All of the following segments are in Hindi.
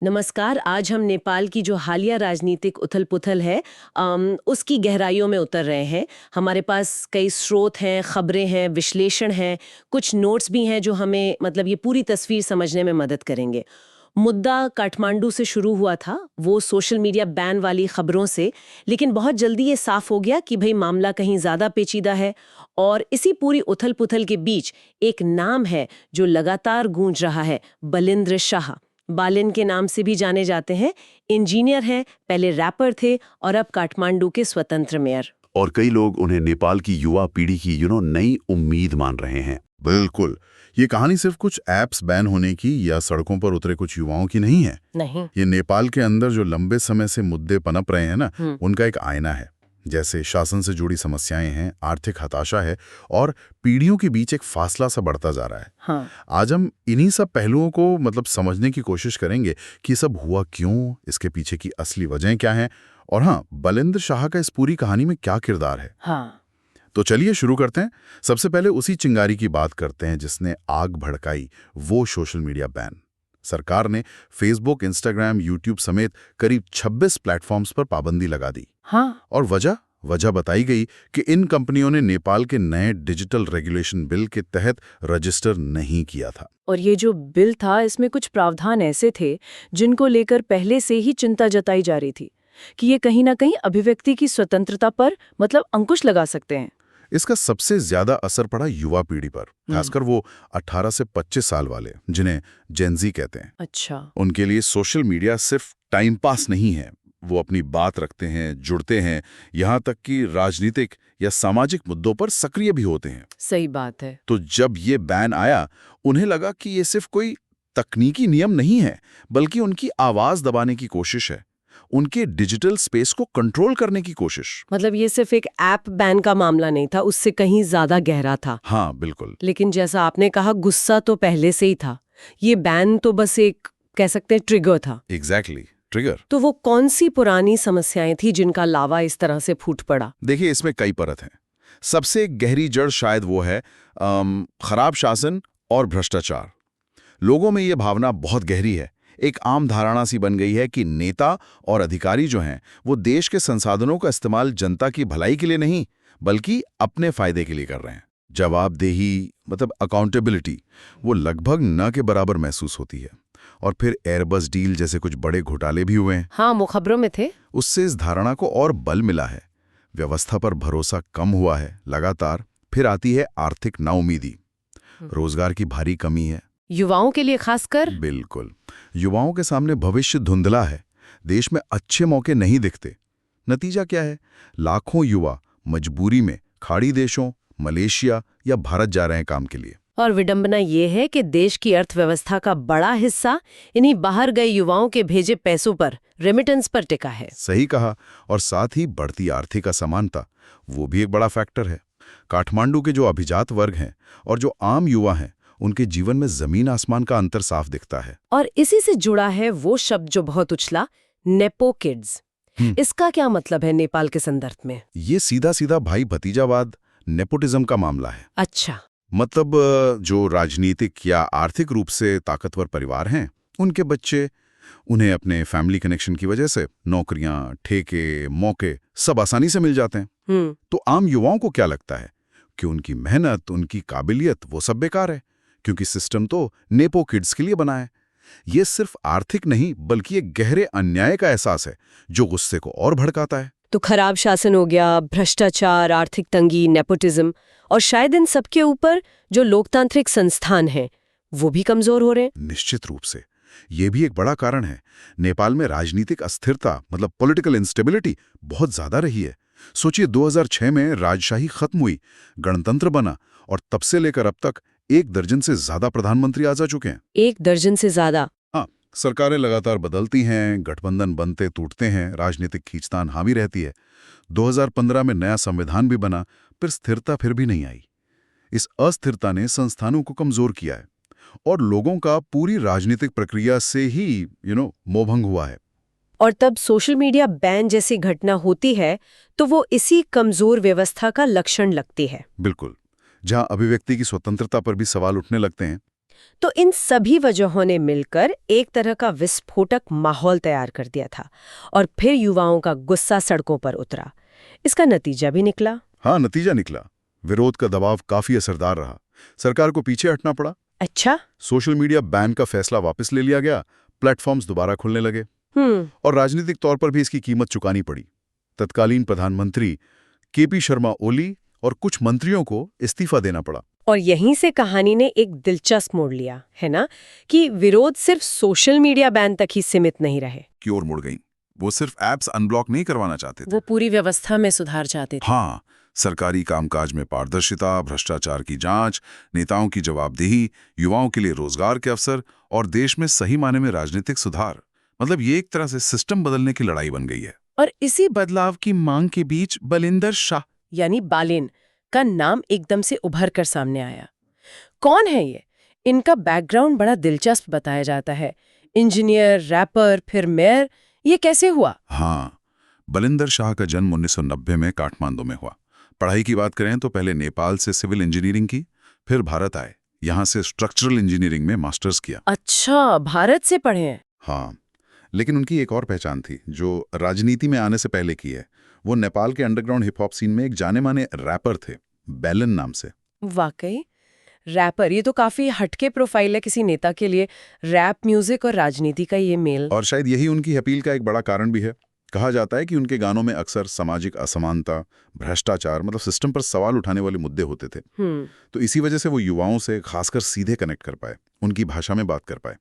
नमस्कार। आज हम नेपाल की जो हालिया राजनीतिक उथल-पुथल है उसकी गहराइयों में उतर रहे हैं। हमारे पास कई स्रोत हैं, खबरें हैं, विश्लेषण हैं, कुछ नोट्स भी हैं जो हमें मतलब ये पूरी तस्वीर समझने में मदद करेंगे। मुद्दा काठमांडू से शुरू हुआ था, वो सोशल मीडिया बैन वाली खबरों से, लेकिन बहुत जल्दी ये साफ हो गया कि भई मामला कहीं ज़्यादा पेचीदा है। और इसी पूरी उथल-पुथल के बीच एक नाम है जो लगातार गूंज रहा है, बलिंद्र शाह। बालिन के नाम से भी जाने जाते हैं। इंजीनियर हैं, पहले रैपर थे और अब काठमांडू के स्वतंत्र मेयर। और कई लोग उन्हें नेपाल की युवा पीढ़ी की नई उम्मीद मान रहे हैं। बिल्कुल। ये कहानी सिर्फ कुछ ऐप्स बैन होने की या सड़कों पर उतरे कुछ युवाओं की नहीं है। नहीं। ये नेपाल के अंदर जो लंबे समय से मुद्दे पनप रहे हैं ना, उनका एक आईना है। जैसे शासन से जुड़ी समस्याएं हैं, आर्थिक हताशा है और पीढ़ियों के बीच एक फासला सा बढ़ता जा रहा है। हाँ। आज हम इन्हीं सब पहलुओं को समझने की कोशिश करेंगे कि सब हुआ क्यों, इसके पीछे की असली वजहें क्या हैं और हाँ, बलिंद्र शाह का इस पूरी कहानी में क्या किरदार है। हाँ। तो चलिए शुरू करते हैं। सबसे पहले उसी चिंगारी की बात करते हैं जिसने आग भड़काई, वो सोशल मीडिया बैन। सरकार ने फेसबुक, इंस्टाग्राम, यूट्यूब समेत करीब 26 प्लेटफॉर्म्स पर पाबंदी लगा दी। हाँ। और वजह बताई गई कि इन कंपनियों ने नेपाल के नए डिजिटल रेगुलेशन बिल के तहत रजिस्टर नहीं किया था। और ये जो बिल था, इसमें कुछ प्रावधान ऐसे थे जिनको लेकर पहले से ही चिंता जताई जा रही थी कि ये कहीं ना कहीं अभिव्यक्ति की स्वतंत्रता पर अंकुश लगा सकते हैं। इसका सबसे ज्यादा असर पड़ा युवा पीढ़ी पर, खासकर वो 18 से 25 साल वाले, जिन्हें जेनजी कहते हैं। अच्छा। उनके लिए सोशल मीडिया सिर्फ टाइम पास नहीं है, वो अपनी बात रखते हैं, जुड़ते हैं, यहाँ तक कि राजनीतिक या सामाजिक मुद्दों पर सक्रिय भी होते हैं। सही बात है। तो जब ये बैन आया, उन्हें लगा कि ये सिर्फ कोई तकनीकी नियम नहीं है, बल्कि उनकी आवाज दबाने की कोशिश है, उनके डिजिटल स्पेस को कंट्रोल करने की कोशिश। ये सिर्फ एक ऐप बैन का मामला नहीं था, उससे कहीं ज्यादा गहरा था। हाँ बिल्कुल। लेकिन जैसा आपने कहा, गुस्सा तो पहले से ही था। ये बैन तो बस एक कह सकते हैं ट्रिगर था। Exactly, trigger. तो वो कौन सी पुरानी समस्याएं थी जिनका लावा इस तरह से फूट पड़ा? देखिए, इसमें कई परत हैं। सबसे गहरी जड़ शायद वो है खराब शासन और भ्रष्टाचार। लोगों में ये भावना बहुत गहरी है। एक आम धारणा सी बन गई है कि नेता और अधिकारी जो हैं, वो देश के संसाधनों का इस्तेमाल जनता की भलाई के लिए नहीं, बल्कि अपने फायदे के लिए कर रहे हैं। जवाबदेही अकाउंटेबिलिटी वो लगभग न के बराबर महसूस होती है। और फिर एयरबस डील जैसे कुछ बड़े घोटाले भी हुए हैं। हाँ, वो खबरों में थे। उससे इस धारणा को और बल मिला है। व्यवस्था पर भरोसा कम हुआ है लगातार। फिर आती है आर्थिक नाउमीदी, रोजगार की भारी कमी है, युवाओं के लिए खासकर। बिल्कुल, युवाओं के सामने भविष्य धुंधला है, देश में अच्छे मौके नहीं दिखते। नतीजा क्या है? लाखों युवा मजबूरी में खाड़ी देशों, मलेशिया या भारत जा रहे हैं काम के लिए। और विडंबना ये है कि देश की अर्थव्यवस्था का बड़ा हिस्सा इन्हीं बाहर गए युवाओं के भेजे पैसों पर, रेमिटेंस पर टिका है। सही कहा। और साथ ही बढ़ती आर्थिक असमानता, वो भी एक बड़ा फैक्टर है। काठमांडू के जो अभिजात वर्ग हैं और जो आम युवा हैं, उनके जीवन में जमीन आसमान का अंतर साफ दिखता है। और इसी से जुड़ा है वो शब्द जो बहुत उछला, नेपो किड्स। इसका क्या मतलब है नेपाल के संदर्भ में? ये सीधा सीधा भाई भतीजावाद, नेपोटिज्म का मामला है। अच्छा। जो राजनीतिक या आर्थिक रूप से ताकतवर परिवार हैं, उनके बच्चे, उन्हें अपने फैमिली कनेक्शन की वजह से नौकरियां, ठेके, मौके सब आसानी से मिल जाते हैं। तो आम युवाओं को क्या लगता है कि उनकी मेहनत, उनकी काबिलियत वो सब बेकार है, क्योंकि सिस्टम तो नेपो किड्स के लिए बना है। ये सिर्फ आर्थिक नहीं, बल्कि एक गहरे अन्याय का एहसास है जो गुस्से को और भड़काता है। तो खराब शासन हो गया, भ्रष्टाचार, आर्थिक तंगी, नेपोटिज्म, और शायद इन सबके ऊपर जो लोकतांत्रिक संस्थान हैं, वो भी कमजोर हो रहे हैं। निश्चित रूप से ये भी एक बड़ा कारण है। नेपाल में राजनीतिक अस्थिरता पॉलिटिकल इंस्टेबिलिटी बहुत ज्यादा रही है। सोचिए, 2006 में राजशाही खत्म हुई, गणतंत्र बना, और तब से लेकर अब तक 1 दर्जन से ज्यादा प्रधानमंत्री आ जा चुके हैं। 1 दर्जन से ज्यादा? हाँ, सरकारें लगातार बदलती हैं, गठबंधन बनते टूटते हैं, राजनीतिक खींचतान हावी रहती है। 2015 में नया संविधान भी बना, फिर स्थिरता फिर भी नहीं आई। इस अस्थिरता ने संस्थानों को कमजोर किया है और लोगों का पूरी राजनीतिक प्रक्रिया से ही मोहभंग हुआ है। और तब सोशल मीडिया बैन जैसी घटना होती है तो वो इसी कमजोर व्यवस्था का लक्षण लगती है। बिल्कुल, जहां अभिव्यक्ति की स्वतंत्रता पर भी सवाल उठने लगते हैं। तो इन सभी वजहों ने मिलकर एक तरह का विस्फोटक माहौल तैयार कर दिया था और फिर युवाओं का गुस्सा सड़कों पर उतरा। इसका नतीजा भी निकला। हाँ, नतीजा निकला। विरोध का दबाव काफी असरदार रहा। सरकार को पीछे हटना पड़ा। अच्छा। सोशल मीडिया बैन का फैसला वापस ले लिया गया, प्लेटफॉर्म्स दोबारा खुलने लगे और राजनीतिक तौर पर भी इसकी कीमत चुकानी पड़ी। तत्कालीन प्रधानमंत्री केपी शर्मा ओली और कुछ मंत्रियों को इस्तीफा देना पड़ा। और यहीं से कहानी ने एक दिलचस्प मोड़ लिया, है ना, कि विरोध सिर्फ सोशल मीडिया बैन तक ही सीमित नहीं रहे। की ओर मुड़ गई। वो सिर्फ ऐप्स अनब्लॉक नहीं करवाना चाहते थे, वो पूरी व्यवस्था में सुधार चाहते थे। हाँ, सरकारी कामकाज में पारदर्शिता, भ्रष्टाचार की जांच, नेताओं की जवाबदेही, युवाओं के लिए रोजगार के अवसर और देश में सही मायने में राजनीतिक सुधार। मतलब ये एक तरह से सिस्टम बदलने की लड़ाई बन गई है। और इसी बदलाव की मांग के बीच बलिंदर शाह यानी बालेन का नाम एकदम से उभर कर सामने आया। कौन है ये? इनका बैकग्राउंड बड़ा दिलचस्प बताया जाता है। इंजीनियर, रैपर, फिर मेयर, ये कैसे हुआ? हाँ, बलिंदर शाह का जन्म 1990 में काठमांडू में हुआ। पढ़ाई की बात करें तो पहले नेपाल से सिविल इंजीनियरिंग की, फिर भारत आए, यहाँ से स्ट्रक्चरल इंजीनियरिंग में मास्टर्स किया। अच्छा, भारत से पढ़े हैं। हाँ, लेकिन उनकी एक और पहचान थी जो राजनीति में आने से पहले की है। वो नेपाल के अंडरग्राउंड हिप हॉप सीन में एक जाने माने रैपर थे, बैलन नाम से। वाकई रैपर, ये तो काफी हटके प्रोफाइल है किसी नेता के लिए। रैप म्यूजिक और राजनीति का ये मेल। और शायद यही उनकी अपील का एक बड़ा कारण भी है। कहा जाता है कि उनके गानों में अक्सर सामाजिक असमानता, भ्रष्टाचार, मतलब सिस्टम पर सवाल उठाने वाले मुद्दे होते थे। तो इसी वजह से वो युवाओं से खासकर सीधे कनेक्ट कर पाए, उनकी भाषा में बात कर पाए।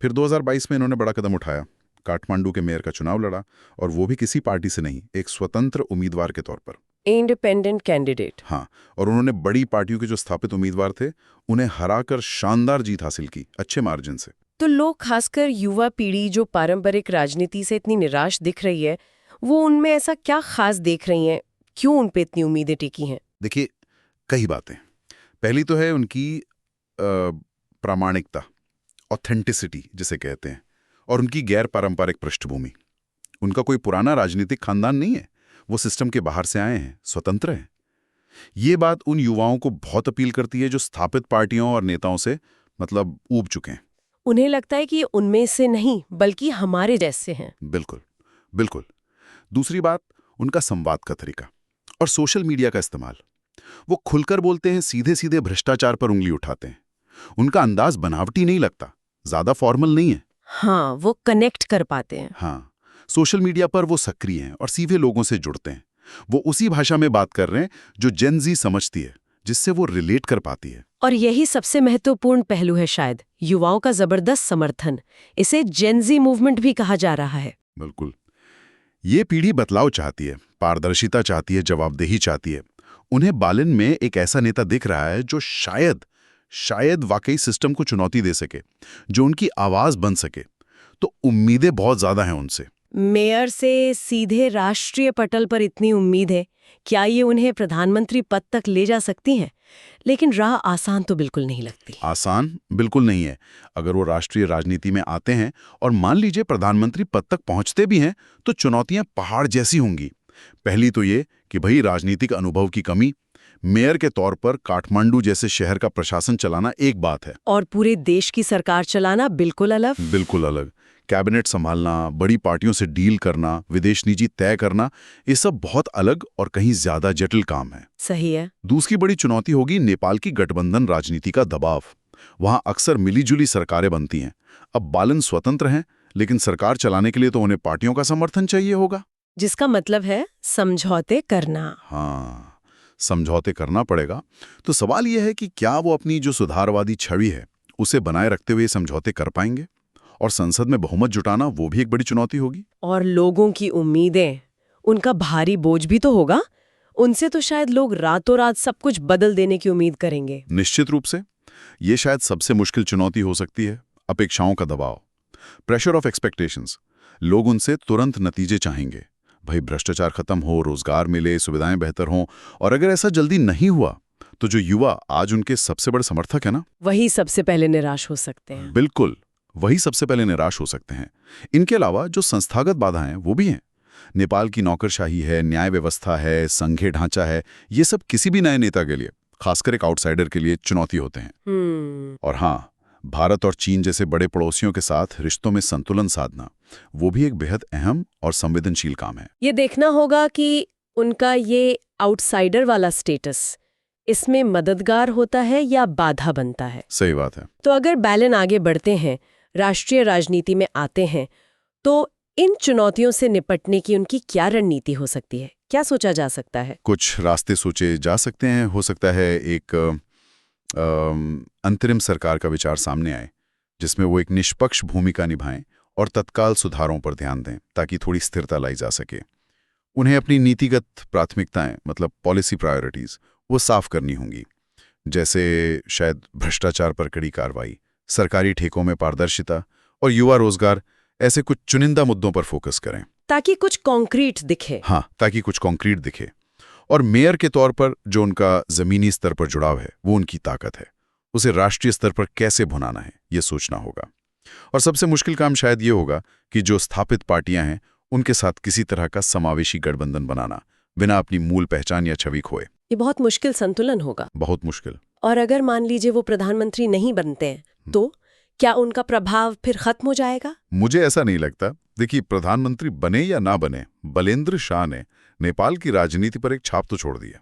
फिर 2022 में इन्होंने बड़ा कदम उठाया, काठमांडू के मेयर का चुनाव लड़ा, और वो भी किसी पार्टी से नहीं, एक स्वतंत्र उम्मीदवार के तौर पर। Independent candidate. हाँ, और उन्होंने बड़ी पार्टियों के जो स्थापित उम्मीदवार थे उन्हें हराकर शानदार जीत हासिल की, अच्छे मार्जिन से। तो लोग, खासकर युवा पीढ़ी जो पारंपरिक राजनीति से इतनी निराश दिख रही है, वो उनमें ऐसा क्या खास देख रही हैं? क्यों उन पे इतनी उम्मीदें टिकी हैं? देखिए, कई बातें। पहली तो है उनकी प्रामाणिकता, ऑथेंटिसिटी जिसे कहते हैं, और उनकी गैर पारंपरिक पृष्ठभूमि। उनका कोई पुराना राजनीतिक खानदान नहीं है, वो सिस्टम के बाहर से आए हैं, स्वतंत्र हैं। ये बात उन युवाओं को बहुत अपील करती है जो स्थापित पार्टियों और नेताओं से मतलब ऊब चुके हैं। उन्हें लगता है कि ये उनमें से नहीं बल्कि हमारे जैसे हैं। बिल्कुल, बिल्कुल। दूसरी बात, उनका संवाद का तरीका और सोशल मीडिया का इस्तेमाल। वो खुलकर बोलते हैं, सीधे सीधे भ्रष्टाचार पर उंगली उठाते हैं। उनका अंदाज बनावटी नहीं लगता, ज्यादा फॉर्मल नहीं है। हाँ, वो कनेक्ट कर पाते हैं। हाँ, सोशल मीडिया पर वो सक्रिय हैं और सीधे लोगों से जुड़ते हैं। वो उसी भाषा में बात कर रहे हैं जो जेन ज़ी समझती है, जिससे वो रिलेट कर पाती है। और यही सबसे महत्वपूर्ण पहलू है शायद, युवाओं का जबरदस्त समर्थन। इसे जेन ज़ी मूवमेंट भी कहा जा रहा है। बिल्कुल। ये पीढ़ी बदलाव चाहती है, पारदर्शिता चाहती है, जवाबदेही चाहती है। उन्हें बालिन में एक ऐसा नेता दिख रहा है जो शायद वाकई सिस्टम को चुनौती दे सके, जो उनकी आवाज बन सके। तो उम्मीदें बहुत ज्यादा हैं उनसे। मेयर से सीधे राष्ट्रीय पटल पर इतनी उम्मीद है, क्या ये उन्हें प्रधानमंत्री पद तक ले जा सकती हैं? लेकिन राह आसान तो बिल्कुल नहीं लगती। आसान बिल्कुल नहीं है। अगर वो राष्ट्रीय राजनीति में आते हैं और मान लीजिए प्रधानमंत्री पद तक पहुंचते भी हैं, तो चुनौतियां पहाड़ जैसी होंगी। पहली तो ये कि भाई राजनीतिक अनुभव की कमी। मेयर के तौर पर काठमांडू जैसे शहर का प्रशासन चलाना एक बात है, और पूरे देश की सरकार चलाना बिल्कुल अलग। बिल्कुल अलग। कैबिनेट संभालना, बड़ी पार्टियों से डील करना, विदेश नीति तय करना, ये सब बहुत अलग और कहीं ज्यादा जटिल काम है। सही है। दूसरी बड़ी चुनौती होगी नेपाल की गठबंधन राजनीति का दबाव। वहां अक्सर मिलीजुली सरकारें बनती हैं। अब बालन स्वतंत्र हैं, लेकिन सरकार चलाने के लिए तो उन्हें पार्टियों का समर्थन चाहिए होगा, जिसका मतलब है समझौते करना। हाँ, समझौते करना पड़ेगा। तो सवाल यह है कि क्या वो अपनी जो सुधारवादी छवि है उसे बनाए रखते हुए समझौते कर पाएंगे? और संसद में बहुमत जुटाना, वो भी एक बड़ी चुनौती होगी। और लोगों की उम्मीदें, उनका भारी बोझ भी तो होगा। उनसे तो शायद लोग रातों रात सब कुछ बदल देने की उम्मीद करेंगे। निश्चित रूप से ये शायद सबसे मुश्किल चुनौती हो सकती है। अपेक्षाओं का दबाव, प्रेशर ऑफ एक्सपेक्टेशंस। लोग उनसे तुरंत नतीजे चाहेंगे। भाई भ्रष्टाचार खत्म हो, रोजगार मिले, सुविधाएं बेहतर हों। और अगर ऐसा जल्दी नहीं हुआ तो जो युवा आज उनके सबसे बड़े समर्थक है ना, वही सबसे पहले निराश हो सकते हैं। बिल्कुल, वही सबसे पहले निराश हो सकते हैं। इनके अलावा जो संस्थागत बाधाएं वो भी हैं। नेपाल की नौकरशाही है, न्याय व्यवस्था है, संघीय ढांचा है। ये सब किसी भी नए नेता के लिए, खासकर एक आउटसाइडर के लिए चुनौती होते हैं। और हाँ, भारत और चीन जैसे बड़े पड़ोसियों के साथ रिश्तों में संतुलन साधना वो भी एक बेहद अहम और संवेदनशील काम है। ये देखना होगा कि उनका ये आउटसाइडर वाला स्टेटस इसमें मददगार होता है या बाधा बनता है। सही बात है। तो अगर बैलेन आगे बढ़ते हैं, राष्ट्रीय राजनीति में आते हैं, तो इन चुनौतियों से निपटने की उनकी क्या रणनीति हो सकती है? क्या सोचा जा सकता है? कुछ रास्ते सोचे जा सकते हैं। हो सकता है एक अंतरिम सरकार का विचार सामने आए जिसमें वो एक निष्पक्ष भूमिका निभाएं और तत्काल सुधारों पर ध्यान दें ताकि थोड़ी स्थिरता लाई जा सके। उन्हें अपनी नीतिगत प्राथमिकताएं मतलब पॉलिसी प्रायोरिटीज वो साफ करनी होंगी, जैसे शायद भ्रष्टाचार पर कड़ी कार्रवाई, सरकारी ठेकों में पारदर्शिता और युवा रोजगार। ऐसे कुछ चुनिंदा मुद्दों पर फोकस करें ताकि कुछ कॉन्क्रीट दिखे। हाँ, ताकि कुछ कॉन्क्रीट दिखे। और मेयर के तौर पर जो उनका जमीनी स्तर पर जुड़ाव है वो उनकी ताकत है, उसे राष्ट्रीय स्तर पर कैसे भुनाना है ये सोचना होगा। और सबसे मुश्किल काम शायद ये होगा कि जो स्थापित पार्टियां हैं उनके साथ किसी तरह का समावेशी गठबंधन बनाना बिना अपनी मूल पहचान या छवि खोए। ये बहुत मुश्किल संतुलन होगा। बहुत मुश्किल। और अगर मान लीजिए वो प्रधानमंत्री नहीं बनते हैं तो क्या उनका प्रभाव फिर खत्म हो जाएगा? मुझे ऐसा नहीं लगता। देखिए, प्रधानमंत्री बने या ना बने, बलेंद्र शाह ने नेपाल की राजनीति पर एक छाप तो छोड़ दी है।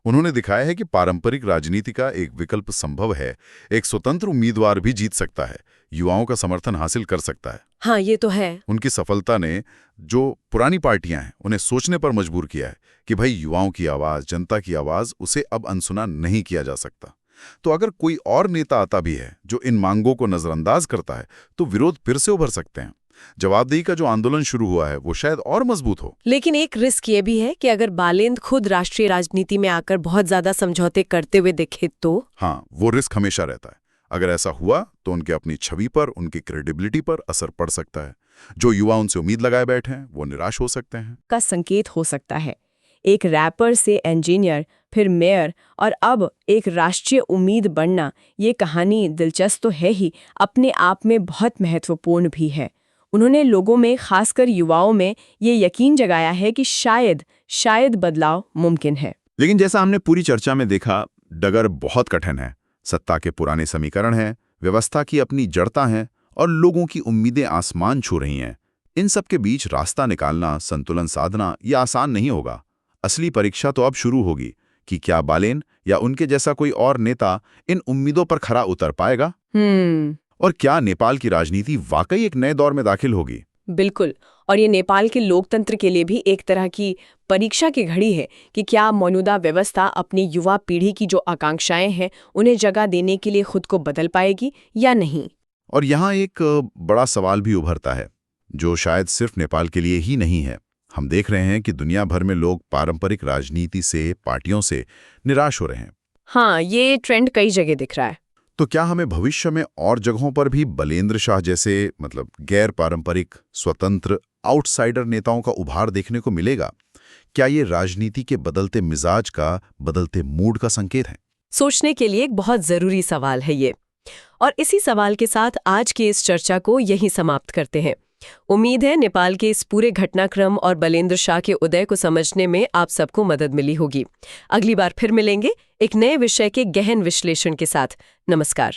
उन्होंने दिखाया है कि पारंपरिक राजनीति का एक विकल्प संभव है, एक स्वतंत्र उम्मीदवार भी जीत सकता है, युवाओं का समर्थन हासिल कर सकता है। हाँ, ये तो है। उनकी सफलता ने जो पुरानी पार्टियां हैं उन्हें सोचने पर मजबूर किया है कि भाई युवाओं की आवाज, जनता की आवाज, उसे अब अनसुना नहीं किया जा सकता। तो अगर कोई और नेता आता भी है जो इन मांगों को नजरअंदाज करता है तो विरोध फिर से उभर सकते हैं। जवाबदेही का जो आंदोलन शुरू हुआ है वो शायद और मजबूत हो। लेकिन एक रिस्क ये भी है कि अगर बालेंद्र खुद राष्ट्रीय राजनीति में आकर बहुत ज्यादा समझौते करते हुए दिखे तो? हाँ, वो रिस्क हमेशा रहता है। अगर ऐसा हुआ तो उनके अपनी छवि पर, उनकी क्रेडिबिलिटी पर असर पड़ सकता है। जो युवा उनसे उम्मीद लगाए बैठे हैं वो निराश हो सकते हैं। का संकेत हो सकता है। एक रैपर से इंजीनियर, फिर मेयर और अब एक राष्ट्रीय उम्मीद बनना, ये कहानी दिलचस्प तो है ही, अपने आप में बहुत महत्वपूर्ण भी है। उन्होंने लोगों में, खासकर युवाओं में, ये यकीन जगाया है कि शायद बदलाव मुमकिन है। लेकिन जैसा हमने पूरी चर्चा में देखा, डगर बहुत कठिन है। सत्ता के पुराने समीकरण हैं, व्यवस्था की अपनी जड़ता है और लोगों की उम्मीदें आसमान छू रही हैं। इन सब के बीच रास्ता निकालना, संतुलन साधना ये आसान नहीं होगा। असली परीक्षा तो अब शुरू होगी कि क्या बालेन या उनके जैसा कोई और नेता इन उम्मीदों पर खरा उतर पाएगा। और क्या नेपाल की राजनीति वाकई एक नए दौर में दाखिल होगी। बिल्कुल। और ये नेपाल के लोकतंत्र के लिए भी एक तरह की परीक्षा की घड़ी है कि क्या मौजूदा व्यवस्था अपनी युवा पीढ़ी की जो आकांक्षाएं हैं उन्हें जगह देने के लिए खुद को बदल पाएगी या नहीं। और यहाँ एक बड़ा सवाल भी उभरता है जो शायद सिर्फ नेपाल के लिए ही नहीं है। हम देख रहे हैं कि दुनिया भर में लोग पारंपरिक राजनीति से, पार्टियों से निराश हो रहे हैं। हाँ, ये ट्रेंड कई जगह दिख रहा है। तो क्या हमें भविष्य में और जगहों पर भी बलेंद्र शाह जैसे गैर पारंपरिक, स्वतंत्र, आउटसाइडर नेताओं का उभार देखने को मिलेगा? क्या ये राजनीति के बदलते मिजाज का, बदलते मूड का संकेत है? सोचने के लिए एक बहुत जरूरी सवाल है ये। और इसी सवाल के साथ आज की इस चर्चा को यहीं समाप्त करते हैं। उम्मीद है नेपाल के इस पूरे घटनाक्रम और बलेंद्र शाह के उदय को समझने में आप सबको मदद मिली होगी। अगली बार फिर मिलेंगे एक नए विषय के गहन विश्लेषण के साथ। नमस्कार।